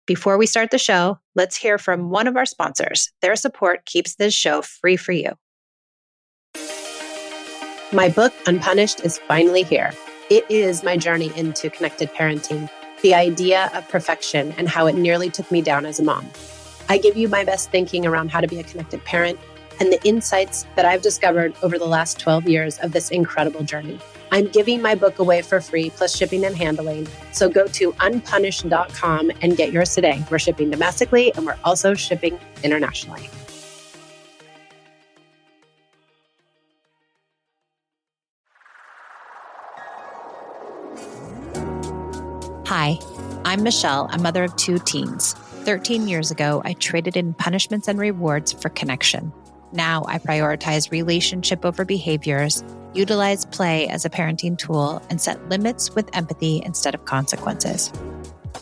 Before we start the show, let's hear from one of our sponsors. Their support keeps this show free for you. My book, Unpunished, is finally here. It is my journey into connected parenting, the idea of perfection and how it nearly took me down as a mom. I give you my best thinking around how to be a connected parent and the insights that I've discovered over the last 12 years of this incredible journey. I'm giving my book away for free, plus shipping and handling. So go to unpunished.com and get yours today. We're shipping domestically and we're also shipping internationally. Hi, I'm Michelle, a mother of 2 teens. 13 years ago, I traded in punishments and rewards for connection. Now I prioritize relationship over behaviors, utilize play as a parenting tool, and set limits with empathy instead of consequences.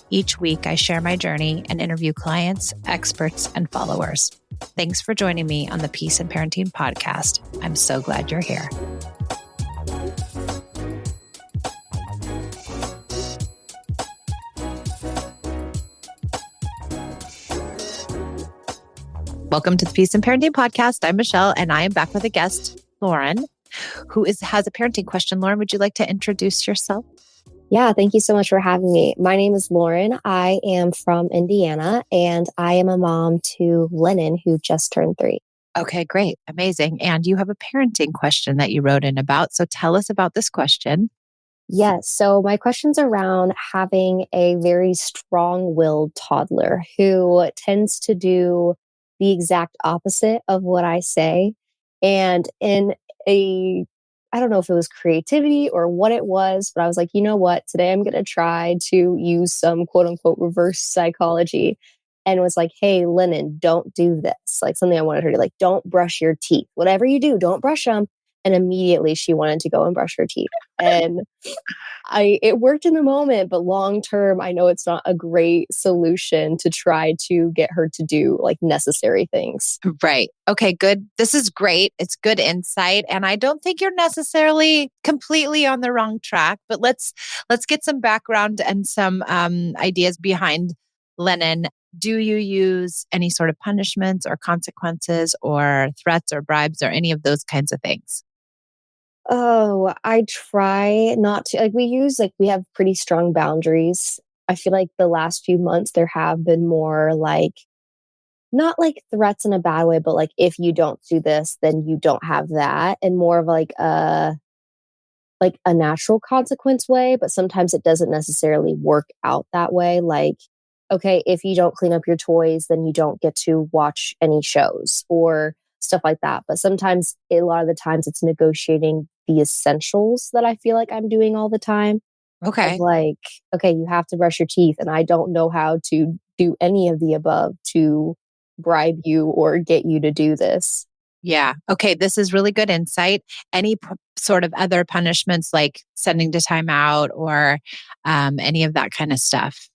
Each week, I share my journey and interview clients, experts, and followers. Thanks for joining me on the Peace and Parenting podcast. I'm so glad you're here. Welcome to the Peace and Parenting podcast. I'm Michelle, and I am back with a guest, Lauren, who has a parenting question. Lauren, would you like to introduce yourself? Yeah, thank you so much for having me. My name is Lauren. I am from Indiana, and I am a mom to Lennon, who just turned 3. Okay, great. Amazing. And you have a parenting question that you wrote in about. So tell us about this question. Yes. So my question's around having a very strong-willed toddler who tends to do the exact opposite of what I say. And I don't know if it was creativity or what it was, but I was like, you know what? Today I'm going to try to use some quote unquote reverse psychology, and was like, hey, Lennon, don't do this. Like something I wanted her to like, don't brush your teeth. Whatever you do, don't brush them. And immediately she wanted to go and brush her teeth. And it worked in the moment, but long term, I know it's not a great solution to try to get her to do like necessary things. Right. Okay, good. This is great. It's good insight. And I don't think you're necessarily completely on the wrong track, but let's get some background and some ideas behind Lennon. Do you use any sort of punishments or consequences or threats or bribes or any of those kinds of things? Oh, I try not to. Like we have pretty strong boundaries. I feel like the last few months there have been more like, not like threats in a bad way, but like if you don't do this, then you don't have that, and more of like a natural consequence way, but sometimes it doesn't necessarily work out that way. Like, okay, if you don't clean up your toys, then you don't get to watch any shows or stuff like that. But sometimes, a lot of the times, it's negotiating the essentials that I feel like I'm doing all the time. Of Okay. like, okay, you have to brush your teeth, and I don't know how to do any of the above to bribe you or get you to do this. Yeah. Okay. This is really good insight. Any sort of other punishments like sending to timeout or any of that kind of stuff?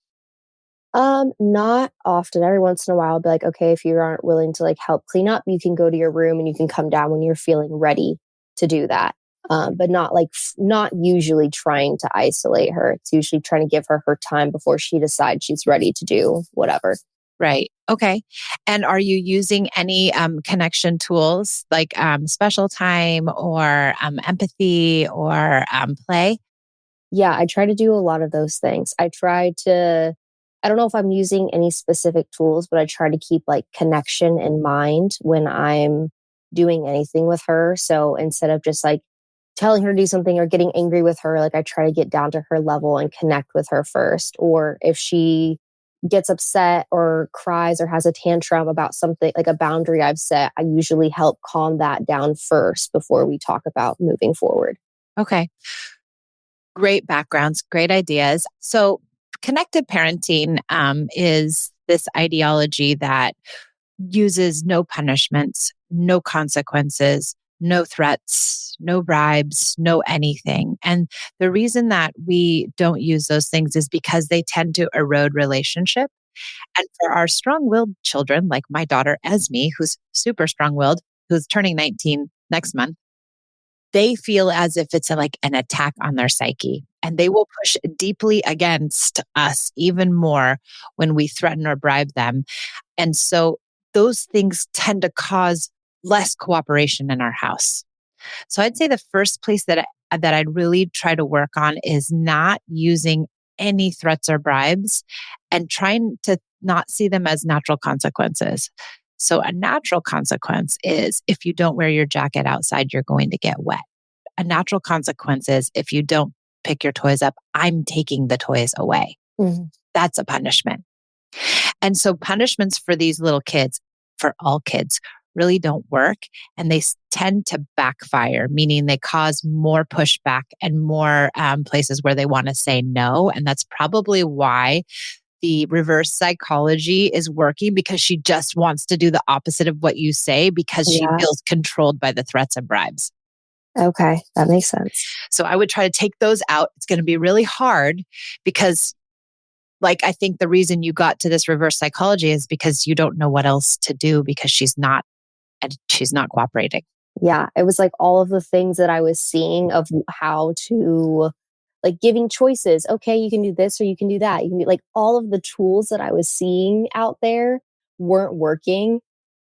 Not often. Every once in a while, I'll be like, okay, if you aren't willing to like help clean up, you can go to your room and you can come down when you're feeling ready to do that. But not like, not usually trying to isolate her. It's usually trying to give her her time before she decides she's ready to do whatever. Right. Okay. And are you using any connection tools like special time or empathy or play? Yeah, I try to do a lot of those things. I don't know if I'm using any specific tools, but I try to keep like connection in mind when I'm doing anything with her. So instead of just like telling her to do something or getting angry with her, like I try to get down to her level and connect with her first. Or if she gets upset or cries or has a tantrum about something like a boundary I've set, I usually help calm that down first before we talk about moving forward. Okay. Great backgrounds, great ideas. So, connected parenting is this ideology that uses no punishments, no consequences, no threats, no bribes, no anything. And the reason that we don't use those things is because they tend to erode relationship. And for our strong willed children, like my daughter Esme, who's super strong willed, who's turning 19 next month, they feel as if it's like an attack on their psyche. And they will push deeply against us even more when we threaten or bribe them. And so those things tend to cause less cooperation in our house. So I'd say the first place that I'd really try to work on is not using any threats or bribes and trying to not see them as natural consequences. So a natural consequence is if you don't wear your jacket outside, you're going to get wet. A natural consequence is if you don't pick your toys up, I'm taking the toys away. Mhm. That's a punishment. And so punishments for these little kids, for all kids, really don't work. And they tend to backfire, meaning they cause more pushback and more places where they want to say no. And that's probably why the reverse psychology is working, because she just wants to do the opposite of what you say because she Yeah. feels controlled by the threats and bribes. Okay. That makes sense. So I would try to take those out. It's going to be really hard because, like, I think the reason you got to this reverse psychology is because you don't know what else to do because she's not cooperating. Yeah. It was like all of the things that I was seeing of how to, like, giving choices. Okay, you can do this or you can do that. You can do, like, all of the tools that I was seeing out there weren't working.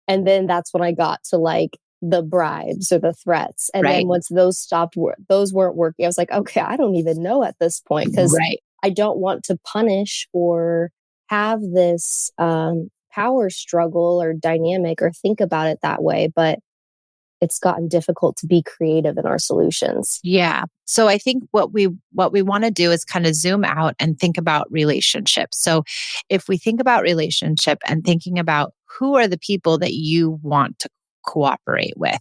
And then that's when I got to like the bribes or the threats. And then Right. once those stopped, those weren't working. I was like, okay, I don't even know at this point because Right. I don't want to punish or have this power struggle or dynamic or think about it that way. But it's gotten difficult to be creative in our solutions. Yeah. So I think what we want to do is kind of zoom out and think about relationships. So if we think about relationship and thinking about who are the people that you want to cooperate with.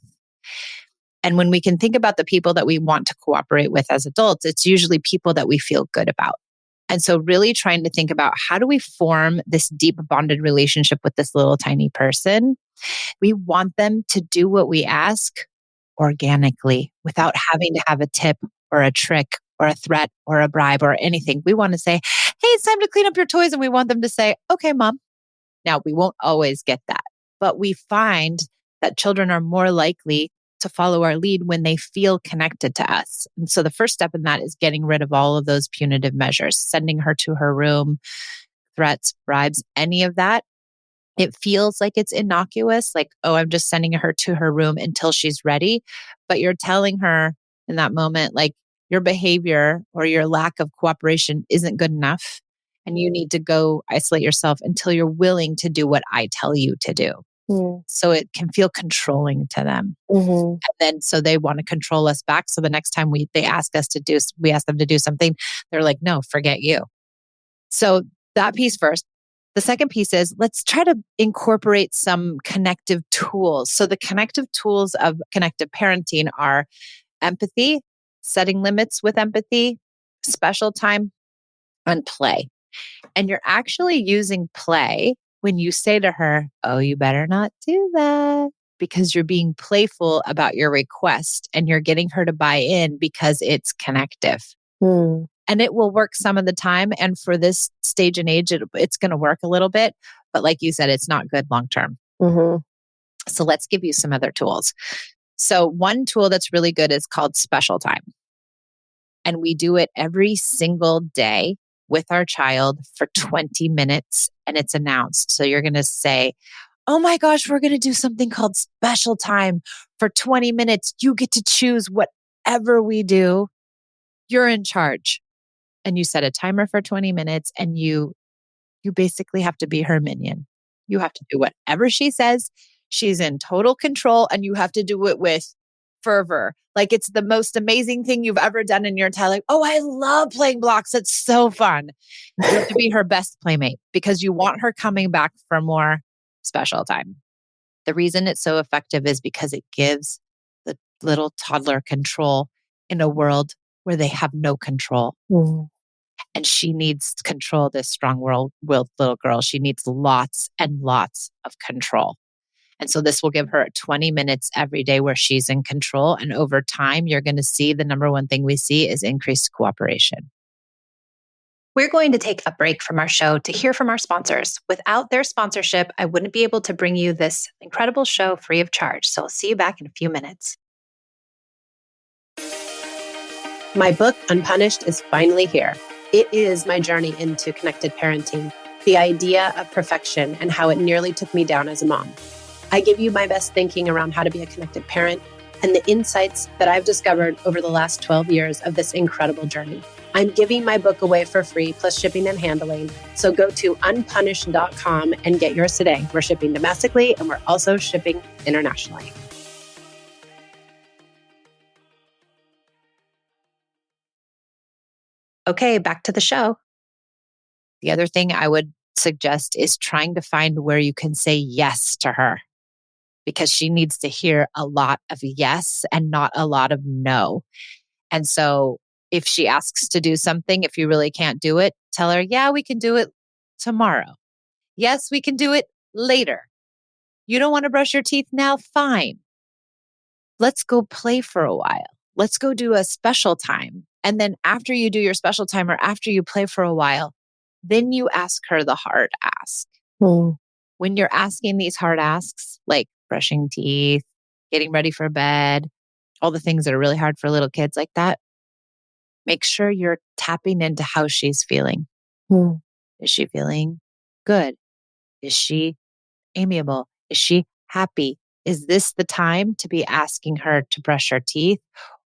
And when we can think about the people that we want to cooperate with as adults, it's usually people that we feel good about. And so really trying to think about how do we form this deep bonded relationship with this little tiny person. We want them to do what we ask organically without having to have a tip or a trick or a threat or a bribe or anything. We want to say, hey, it's time to clean up your toys. And we want them to say, okay, mom. Now, we won't always get that, but we find that children are more likely to follow our lead when they feel connected to us. And so the first step in that is getting rid of all of those punitive measures, sending her to her room, threats, bribes, any of that. It feels like it's innocuous, like, oh, I'm just sending her to her room until she's ready. But you're telling her in that moment, like, your behavior or your lack of cooperation isn't good enough. And you need to go isolate yourself until you're willing to do what I tell you to do. Mm. So it can feel controlling to them. Hmm. And then so they want to control us back. So the next time they ask us to do, we ask them to do something, they're like, no, forget you. So that piece first. The second piece is let's try to incorporate some connective tools. So the connective tools of connective parenting are empathy, setting limits with empathy, special time, and play. And you're actually using play when you say to her, oh, you better not do that, because you're being playful about your request and you're getting her to buy in because it's connective. Mm. And it will work some of the time. And for this stage and age, it's going to work a little bit. But like you said, it's not good long term. Hmm. So let's give you some other tools. So one tool that's really good is called special time. And we do it every single day with our child for 20 minutes and it's announced. So you're going to say, oh my gosh, we're going to do something called special time for 20 minutes. You get to choose whatever we do. You're in charge. And you set a timer for 20 minutes and you basically have to be her minion. You have to do whatever she says. She's in total control and you have to do it with fervor. Like it's the most amazing thing you've ever done in your entire life. Oh, I love playing blocks. It's so fun. You have to be her best playmate because you want her coming back for more special time. The reason it's so effective is because it gives the little toddler control in a world where they have no control. Mm. And she needs control, this strong-willed little girl. She needs lots and lots of control. And so this will give her 20 minutes every day where she's in control. And over time, you're going to see the number one thing we see is increased cooperation. We're going to take a break from our show to hear from our sponsors. Without their sponsorship, I wouldn't be able to bring you this incredible show free of charge. So I'll see you back in a few minutes. My book, Unpunished, is finally here. It is my journey into connected parenting, the idea of perfection and how it nearly took me down as a mom. I give you my best thinking around how to be a connected parent and the insights that I've discovered over the last 12 years of this incredible journey. I'm giving my book away for free, plus shipping and handling. So go to unpunished.com and get yours today. We're shipping domestically and we're also shipping internationally. Okay, back to the show. The other thing I would suggest is trying to find where you can say yes to her, because she needs to hear a lot of yes and not a lot of no. And so if she asks to do something, if you really can't do it, tell her, yeah, we can do it tomorrow. Yes, we can do it later. You don't want to brush your teeth now? Fine. Let's go play for a while. Let's go do a special time. And then after you do your special time or after you play for a while, then you ask her the hard ask. When you're asking these hard asks, like brushing teeth, getting ready for bed, all the things that are really hard for little kids like that, make sure you're tapping into how she's feeling. Is she feeling good? Is she amiable? Is she happy? Is this the time to be asking her to brush her teeth?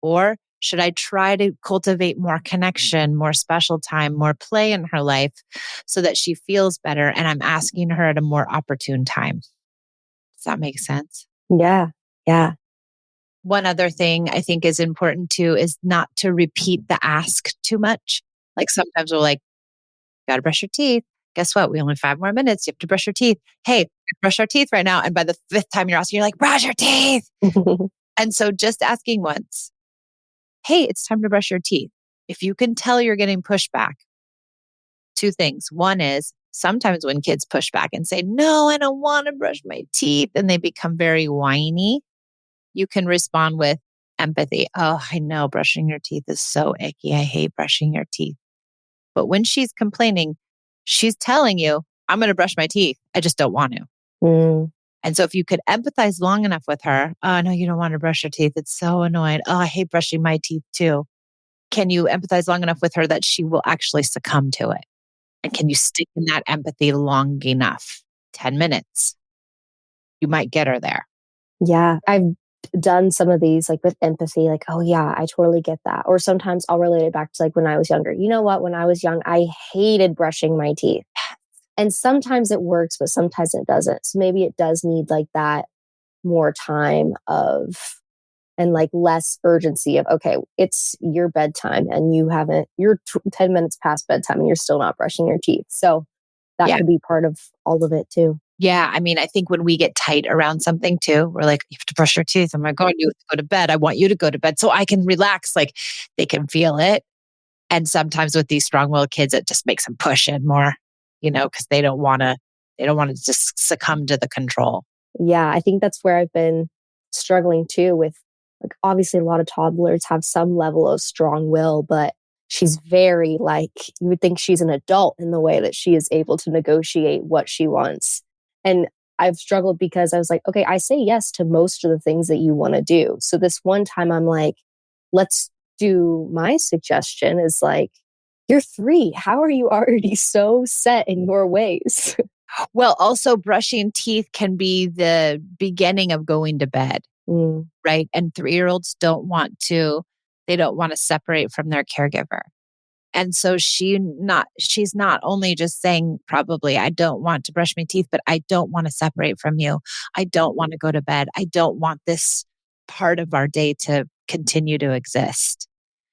Or should I try to cultivate more connection, more special time, more play in her life so that she feels better and I'm asking her at a more opportune time? Does that make sense? Yeah. Yeah. One other thing I think is important too is not to repeat the ask too much. Like sometimes we're like, got to brush your teeth. Guess what? We only have 5 more minutes. You have to brush your teeth. Hey, brush our teeth right now. And by the 5th time you're asking, you're like, brush your teeth. And so just asking once, hey, it's time to brush your teeth. If you can tell you're getting pushback, 2 things. One is sometimes when kids push back and say, no, I don't want to brush my teeth, and they become very whiny, you can respond with empathy. Oh, I know brushing your teeth is so icky. I hate brushing your teeth. But when she's complaining, she's telling you, I'm going to brush my teeth. I just don't want to. And so if you could empathize long enough with her, oh, no, you don't want to brush your teeth. It's so annoying. Oh, I hate brushing my teeth too. Can you empathize long enough with her that she will actually succumb to it? And can you stick in that empathy long enough? 10 minutes. You might get her there. Yeah. I've done some of these like with empathy, like, oh yeah, I totally get that. Or sometimes I'll relate it back to like when I was younger. You know what? When I was young, I hated brushing my teeth. And sometimes it works, but sometimes it doesn't. So maybe it does need like that more time of and like less urgency of, okay, it's your bedtime and you're 10 minutes past bedtime and you're still not brushing your teeth. So that could be part of all of it too. Yeah. I mean, I think when we get tight around something too, we're like, you have to brush your teeth. Oh my God, you have to go to bed. I want you to go to bed so I can relax. Like they can feel it. And sometimes with these strong-willed kids, it just makes them push in more, because they don't want to just succumb to the control. Yeah. I think that's where I've been struggling too with, like, obviously a lot of toddlers have some level of strong will, but she's very like, you would think she's an adult in the way that she is able to negotiate what she wants. And I've struggled because I was like, okay, I say yes to most of the things that you want to do. So this one time I'm like, let's do my suggestion is like, you're 3. How are you already so set in your ways? Well, also brushing teeth can be the beginning of going to bed, right? And 3-year-olds they don't want to separate from their caregiver. And so she's not only just saying probably, I don't want to brush my teeth, but I don't want to separate from you. I don't want to go to bed. I don't want this part of our day to continue to exist.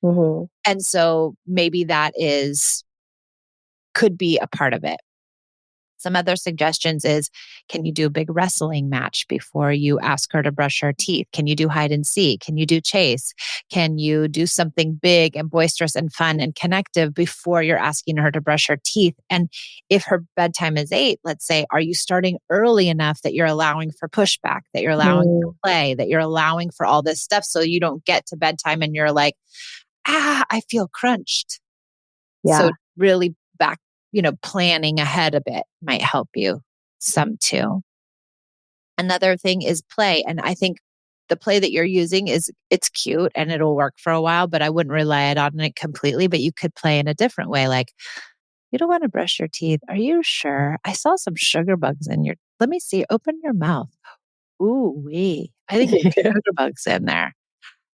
And so maybe that could be a part of it. Some other suggestions is, can you do a big wrestling match before you ask her to brush her teeth? Can you do hide and seek? Can you do chase? Can you do something big and boisterous and fun and connective before you're asking her to brush her teeth? And if her bedtime is 8, let's say, are you starting early enough that you're allowing for pushback, that you're allowing for play, that you're allowing for all this stuff so you don't get to bedtime and you're like, I feel crunched. Yeah. So really planning ahead a bit might help you some too. Another thing is play. And I think the play that you're using it's cute and it'll work for a while, but I wouldn't rely on it completely. But you could play in a different way. Like, you don't want to brush your teeth. Are you sure? I saw some sugar bugs in let me see, open your mouth. Ooh, wee. I think there's sugar bugs in there.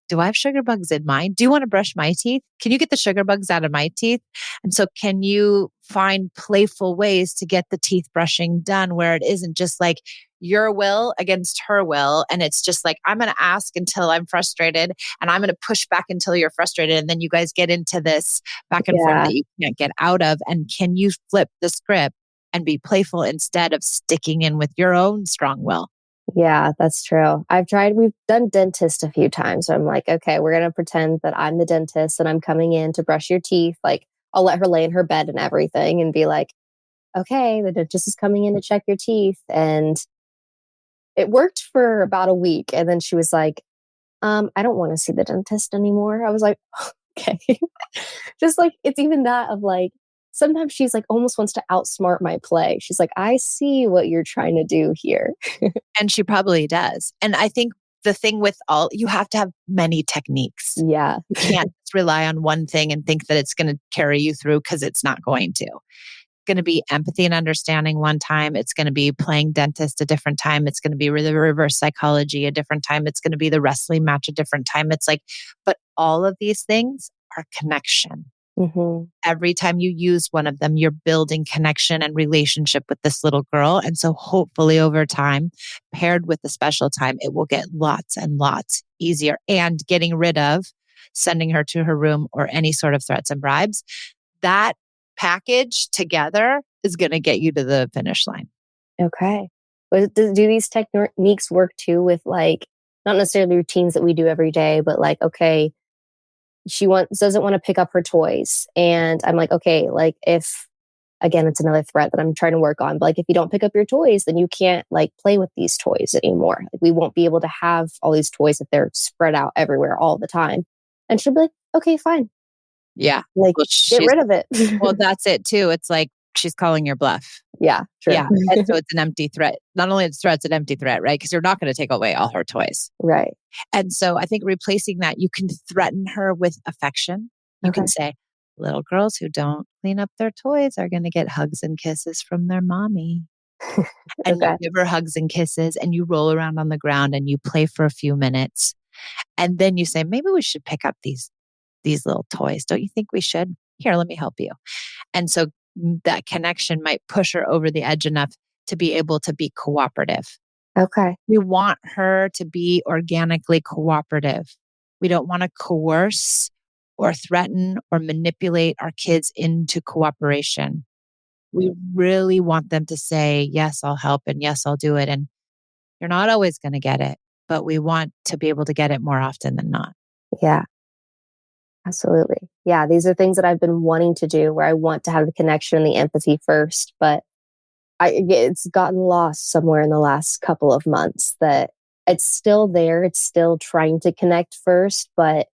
Do I have sugar bugs in mine? Do you want to brush my teeth? Can you get the sugar bugs out of my teeth? And so can you find playful ways to get the teeth brushing done where it isn't just like your will against her will? And it's just like, I'm going to ask until I'm frustrated and I'm going to push back until you're frustrated. And then you guys get into this back and forth that you can't get out of. And can you flip the script and be playful instead of sticking in with your own strong will? Yeah, that's true. We've done dentist a few times. So I'm like, okay, we're going to pretend that I'm the dentist and I'm coming in to brush your teeth. Like, I'll let her lay in her bed and everything and be like, okay, the dentist is coming in to check your teeth. And it worked for about a week. And then she was like, I don't want to see the dentist anymore. I was like, okay. Just like, it's even that of like, sometimes she's like almost wants to outsmart my play. She's like, I see what you're trying to do here. And she probably does. And I think the thing with you have to have many techniques. Yeah. You can't just rely on one thing and think that it's going to carry you through, because it's not going to. It's going to be empathy and understanding one time. It's going to be playing dentist a different time. It's going to be the reverse psychology a different time. It's going to be the wrestling match a different time. It's like, but all of these things are connection. Mm-hmm. Every time you use one of them, you're building connection and relationship with this little girl. And so hopefully over time, paired with the special time, it will get lots and lots easier. And getting rid of sending her to her room or any sort of threats and bribes, that package together is going to get you to the finish line. Okay. But do these techniques work too with like, not necessarily routines that we do every day, but like, okay, she doesn't want to pick up her toys. And I'm like, okay, like if, again, it's another threat that I'm trying to work on. But like, if you don't pick up your toys, then you can't like play with these toys anymore. Like, we won't be able to have all these toys if they're spread out everywhere all the time. And she'll be like, okay, fine. Yeah. Like, get rid of it. Well, that's it too. It's like, she's calling your bluff. Yeah, true. Yeah. And so it's an empty threat. Not only it's threat, it's an empty threat, right? Because you're not going to take away all her toys. Right. And so I think replacing that, you can threaten her with affection. You can say, little girls who don't clean up their toys are going to get hugs and kisses from their mommy. And you give her hugs and kisses and you roll around on the ground and you play for a few minutes. And then you say, maybe we should pick up these little toys. Don't you think we should? Here, let me help you. And so that connection might push her over the edge enough to be able to be cooperative. Okay. We want her to be organically cooperative. We don't want to coerce or threaten or manipulate our kids into cooperation. We really want them to say, yes, I'll help, and yes, I'll do it. And you're not always going to get it, but we want to be able to get it more often than not. Yeah. Absolutely. Yeah. These are things that I've been wanting to do, where I want to have the connection and the empathy first, but it's gotten lost somewhere in the last couple of months. That it's still there. It's still trying to connect first, but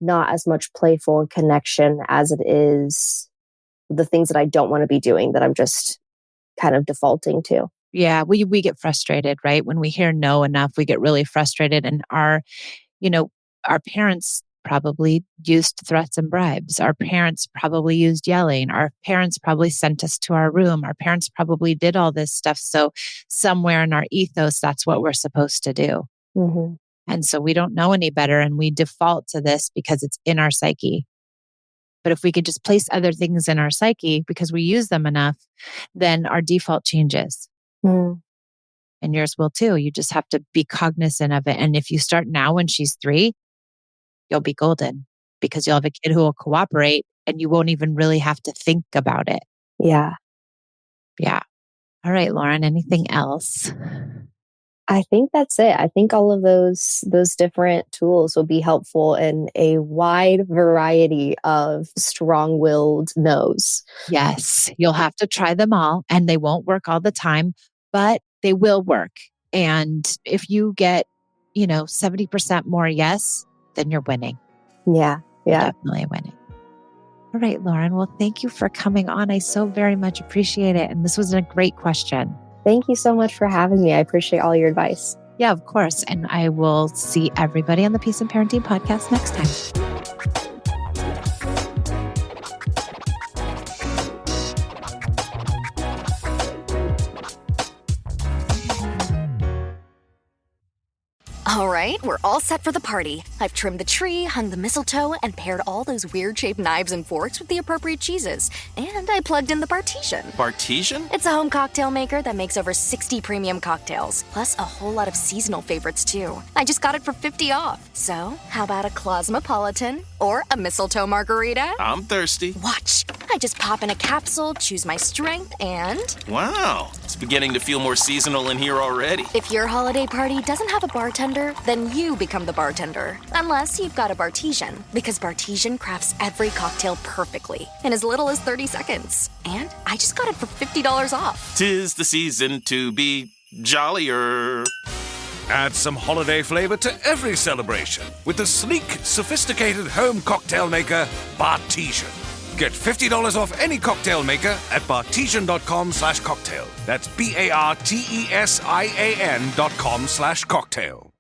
not as much playful connection as it is the things that I don't want to be doing, that I'm just kind of defaulting to. Yeah, we get frustrated, right? When we hear no enough, we get really frustrated. And our parents probably used threats and bribes. Our parents probably used yelling. Our parents probably sent us to our room. Our parents probably did all this stuff. So somewhere in our ethos, that's what we're supposed to do. Mm-hmm. And so we don't know any better, and we default to this because it's in our psyche. But if we could just place other things in our psyche because we use them enough, then our default changes. Mm. And yours will too. You just have to be cognizant of it. And if you start now when she's 3, you'll be golden, because you'll have a kid who will cooperate and you won't even really have to think about it. Yeah. Yeah. All right, Lauren, anything else? I think that's it. I think all of those different tools will be helpful in a wide variety of strong-willed no's. Yes, you'll have to try them all, and they won't work all the time, but they will work. And if you get, 70% more yes, then you're winning. Yeah. You're Yeah. definitely winning. All right, Lauren. Well, thank you for coming on. I so very much appreciate it. And this was a great question. Thank you so much for having me. I appreciate all your advice. Yeah, of course. And I will see everybody on the Peace and Parenting podcast next time. All right, we're all set for the party. I've trimmed the tree, hung the mistletoe, and paired all those weird-shaped knives and forks with the appropriate cheeses. And I plugged in the Bartesian. Bartesian? It's a home cocktail maker that makes over 60 premium cocktails, plus a whole lot of seasonal favorites, too. I just got it for $50 off. So, how about a Cosmopolitan or a mistletoe margarita? I'm thirsty. Watch. I just pop in a capsule, choose my strength, and... Wow, it's beginning to feel more seasonal in here already. If your holiday party doesn't have a bartender, then you become the bartender. Unless you've got a Bartesian, because Bartesian crafts every cocktail perfectly in as little as 30 seconds. And I just got it for $50 off. 'Tis the season to be jollier. Add some holiday flavor to every celebration with the sleek, sophisticated home cocktail maker, Bartesian. Get $50 off any cocktail maker at bartesian.com/cocktail. That's BARTESIAN.com/cocktail.